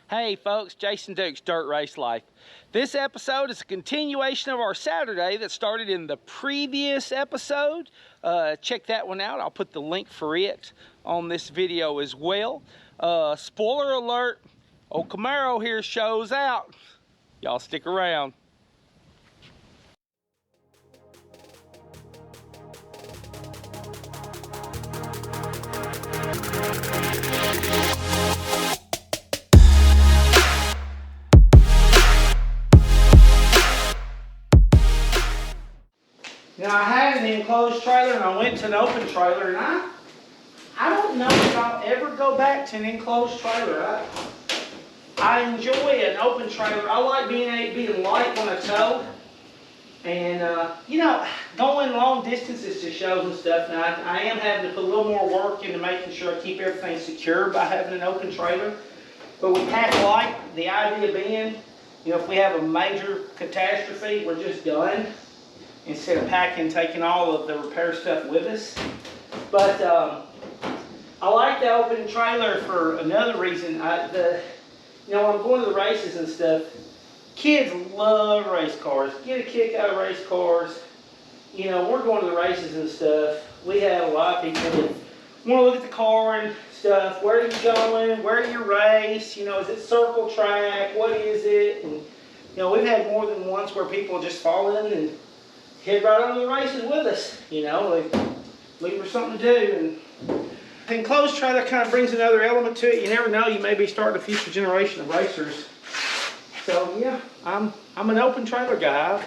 Hey folks, Jason Duke's Dirt Race Life. This episode is a continuation of our Saturday that started in the previous episode. Check that one out. I'll put the link for it on this video as well. Spoiler alert, old Camaro here shows out. Y'all stick around. Now I had an enclosed trailer and I went to an open trailer, and I don't know if I'll ever go back to an enclosed trailer. I enjoy an open trailer. I like being light when I tow, and you know, going long distances to shows and stuff. Now I am having to put a little more work into making sure I keep everything secure by having an open trailer. But with pack light, the idea being, you know, if we have a major catastrophe, we're just done, instead of packing and taking all of the repair stuff with us. But I like the open trailer for another reason. You know, when I'm going to the races and stuff, kids love race cars, get a kick out of race cars. You know, we're going to the races and stuff. We have a lot of people that want to look at the car and stuff. Where are you going? Where do you race? You know, is it circle track? What is it? And, you know, we've had more than once where people just fall in and head right on the races with us. You know, they leave for something to do. And the enclosed trailer kind of brings another element to it. You never know, you may be starting a future generation of racers. So yeah, I'm an open trailer guy.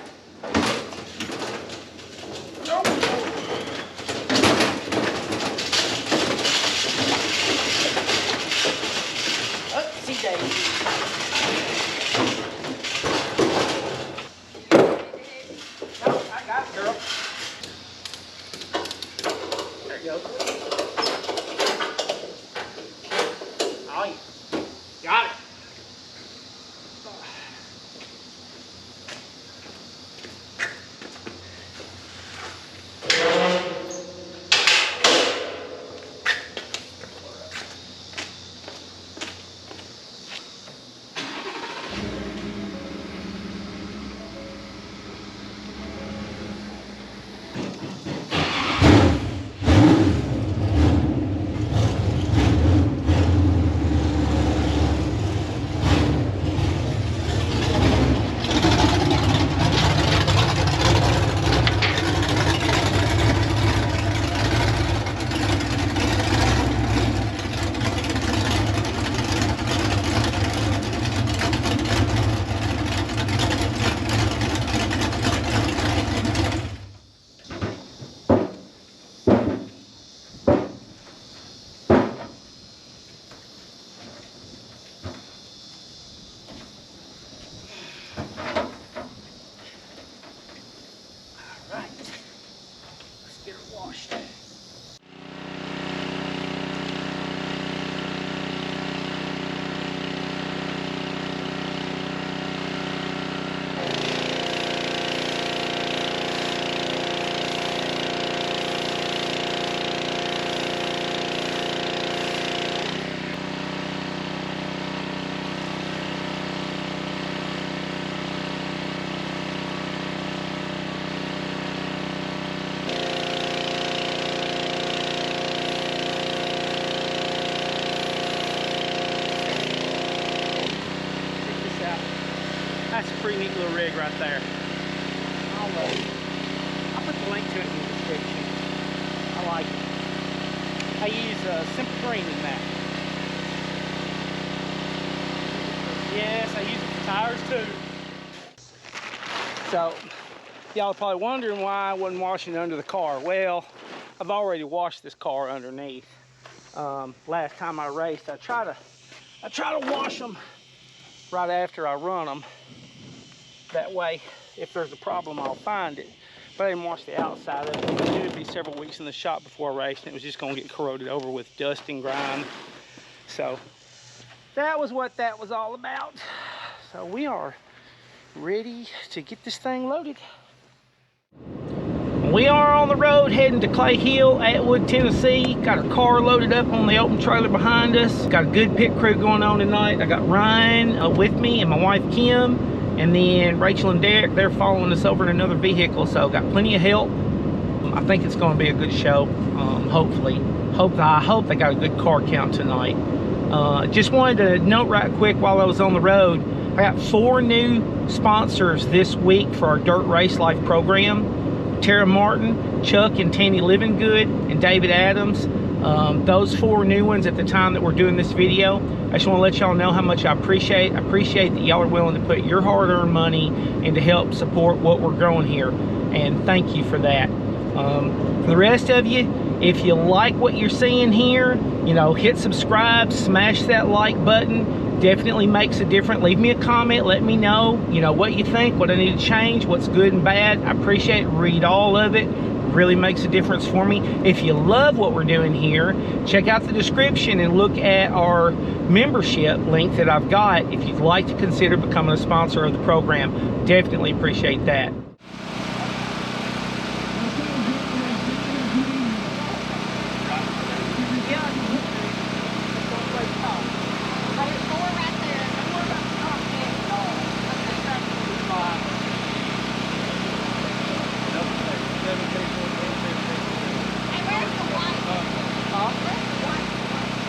That's a pretty neat little rig right there. I'll put the link to it in the description. I like it. I use Simple Green in that. Yes, I use it for tires too. So, y'all are probably wondering why I wasn't washing under the car. Well, I've already washed this car underneath. Last time I raced, I try to wash them right after I run them. That way, if there's a problem, I'll find it. But I didn't wash the outside of it. It would be several weeks in the shop before I raced, and it was just going to get corroded over with dust and grime. So that was what that was all about. So we are ready to get this thing loaded. We are on the road heading to Clayhill, Atwood, Tennessee. Got our car loaded up on the open trailer behind us. Got a good pit crew going on tonight. I got Ryan with me and my wife Kim, and then Rachel and Derek. They're following us over in another vehicle, so got plenty of help. I think it's going to be a good show. Hopefully, I hope they got a good car count tonight. Just wanted to note right quick while I was on the road, I got 4 new sponsors this week for our Dirt Race Life program. Tara Martin, Chuck and Tanny Livingood, and David Adams. Those 4 new ones at the time that we're doing this video. I just want to let y'all know how much I appreciate. I appreciate that y'all are willing to put your hard-earned money and to help support what we're growing here. And thank you for that. For the rest of you, if you like what you're seeing here, you know, hit subscribe, smash that like button. Definitely makes a difference. Leave me a comment, let me know, you know, what you think, what I need to change, what's good and bad. I appreciate it. Read all of it. Really makes a difference for me. If you love what we're doing here, check out the description and look at our membership link that I've got if you'd like to consider becoming a sponsor of the program. Definitely appreciate that.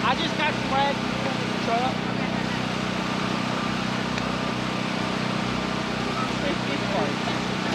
I just got some rags in the truck. It's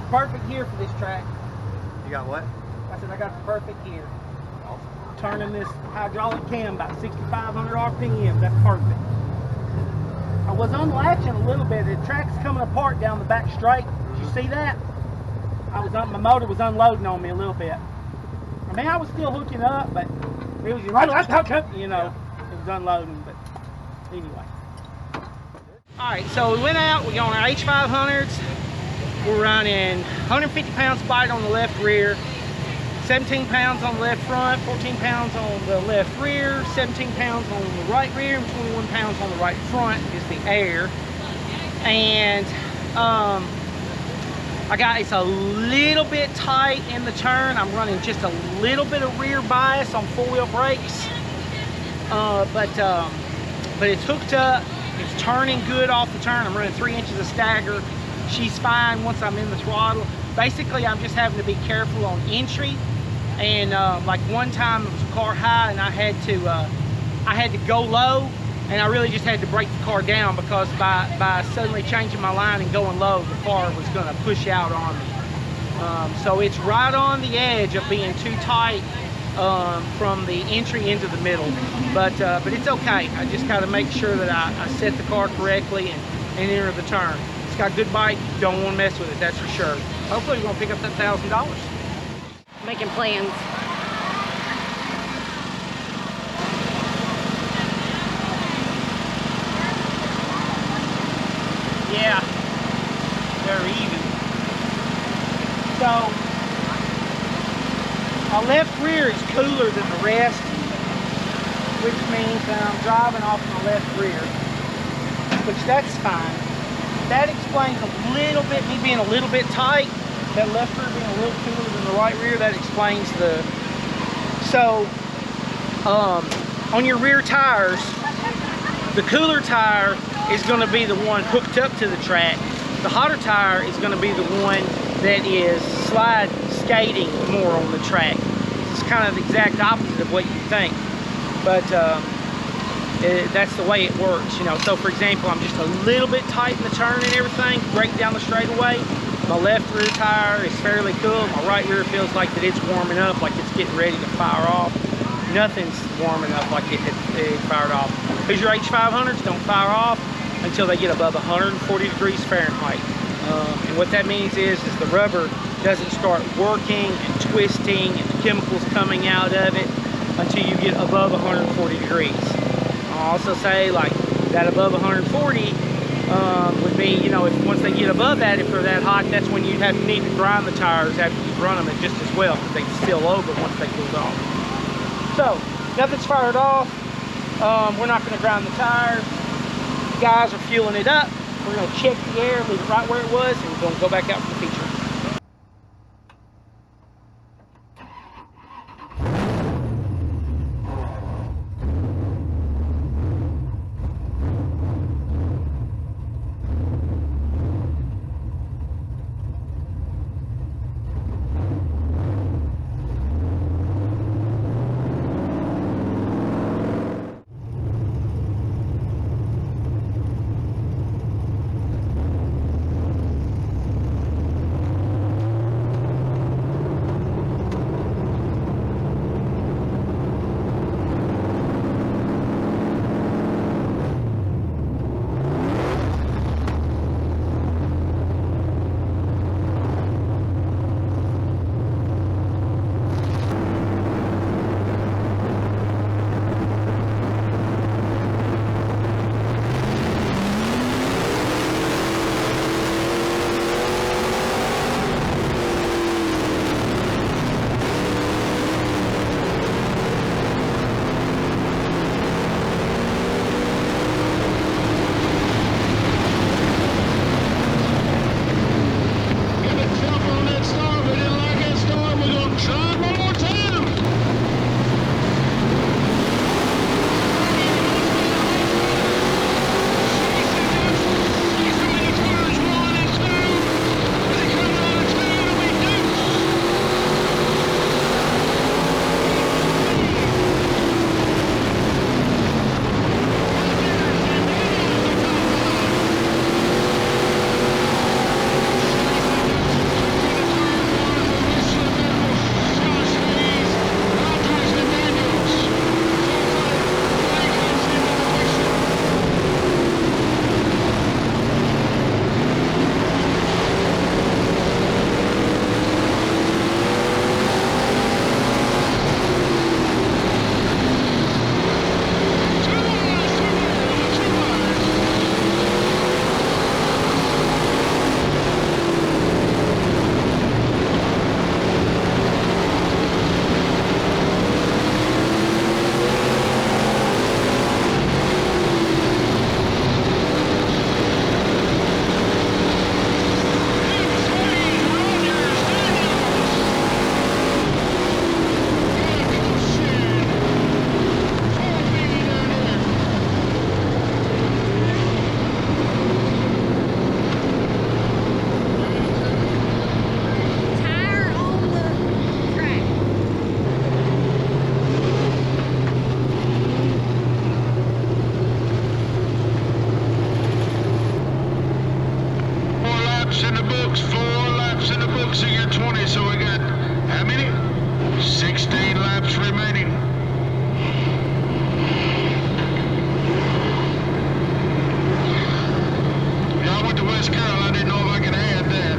the perfect gear for this track. You got what? I said I got the perfect gear. Turning this hydraulic cam about 6,500 RPM. That's perfect. I was unlatching a little bit. The track's coming apart down the back straight. Did you see that? My motor was unloading on me a little bit. I mean, I was still hooking up, but it was, you know, it was unloading. But anyway. All right, so we went out. We got on our H500s. We're running 150 pounds bite on the left rear, 17 pounds on the left front, 14 pounds on the left rear, 17 pounds on the right rear, and 21 pounds on the right front is the air. And it's a little bit tight in the turn. I'm running just a little bit of rear bias on four-wheel brakes, but it's hooked up. It's turning good off the turn. I'm running 3 inches of stagger. She's fine once I'm in the throttle. Basically, I'm just having to be careful on entry. And like one time it was a car high, and I had to go low, and I really just had to break the car down because by suddenly changing my line and going low, the car was going to push out on me. So it's right on the edge of being too tight from the entry into the middle, but it's okay. I just got to make sure that I set the car correctly and enter the turn. It's got good bite. Don't want to mess with it, that's for sure. Hopefully we're going to pick up that $1,000. Making plans. Yeah, they're even. So, my left rear is cooler than the rest, which means that I'm driving off my left rear, which that's fine. That explains a little bit, me being a little bit tight, that left rear being a little cooler than the right rear. That explains the, so, on your rear tires, the cooler tire is going to be the one hooked up to the track. The hotter tire is going to be the one that is skating more on the track. It's kind of the exact opposite of what you think, but that's the way it works, you know. So for example, I'm just a little bit tight in the turn and everything, break down the straightaway. My left rear tire is fairly cool. My right rear feels like that it's warming up, like it's getting ready to fire off. Nothing's warming up like it fired off. Because your H500s don't fire off until they get above 140 degrees Fahrenheit. And what that means is the rubber doesn't start working and twisting and the chemicals coming out of it until you get above 140 degrees. I'll also say like that above 140 would be, you know, if once they get above that, if they're that hot, that's when you need to grind the tires after you run them just as well, because they spill over once they cool off. So nothing's fired off. We're not going to grind the tires. The guys are fueling it up. We're going to check the air, leave it right where it was, and we're going to go back out for the feature. books, 4 laps in the books of your 20, so we got, how many? 16 laps remaining. Y'all went to West Carroll, I didn't know if I could add that.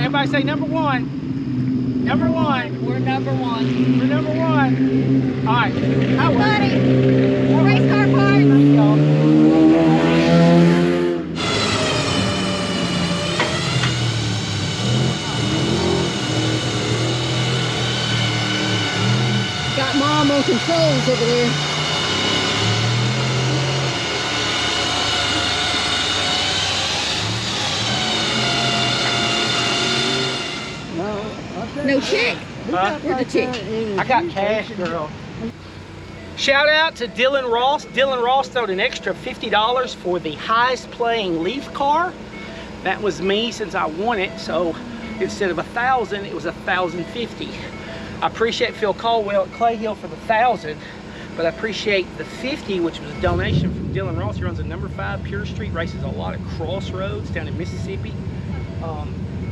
everybody say number one. Number one. We're number one. We're number one. All right. How Buddy, race car parts. Thank y'all. Got Mom on controls over there. No check. Huh? Where's the check? I got cash, girl. Shout out to Dylan Ross. Dylan Ross throwed an extra $50 for the highest playing Leaf car. That was me since I won it. So instead of 1,000, it was 1,050. I appreciate Phil Caldwell at Clayhill for the 1,000, but I appreciate the 50, which was a donation from Dylan Ross. He runs a number 5 Pure Street, races a lot of crossroads down in Mississippi.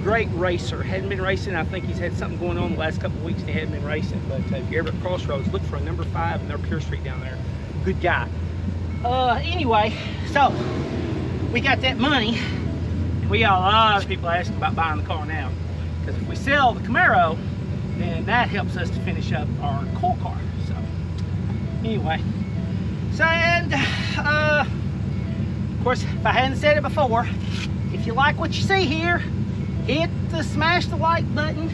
Great racer, hadn't been racing. I think he's had something going on the last couple of weeks and he hadn't been racing, but if you're ever at Crossroads, look for a number 5 in their Pure Street down there. Good guy. Anyway, so we got that money and we got a lot of people asking about buying the car now, because if we sell the Camaro, then that helps us to finish up our coal car. So anyway, so and of course, if I hadn't said it before, if you like what you see here, smash the like button,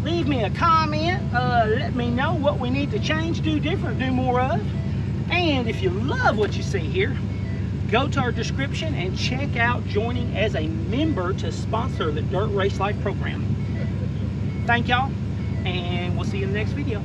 leave me a comment, let me know what we need to change, do different, do more of. And if you love what you see here, go to our description and check out joining as a member to sponsor the Dirt Race Life program. Thank y'all, and we'll see you in the next video.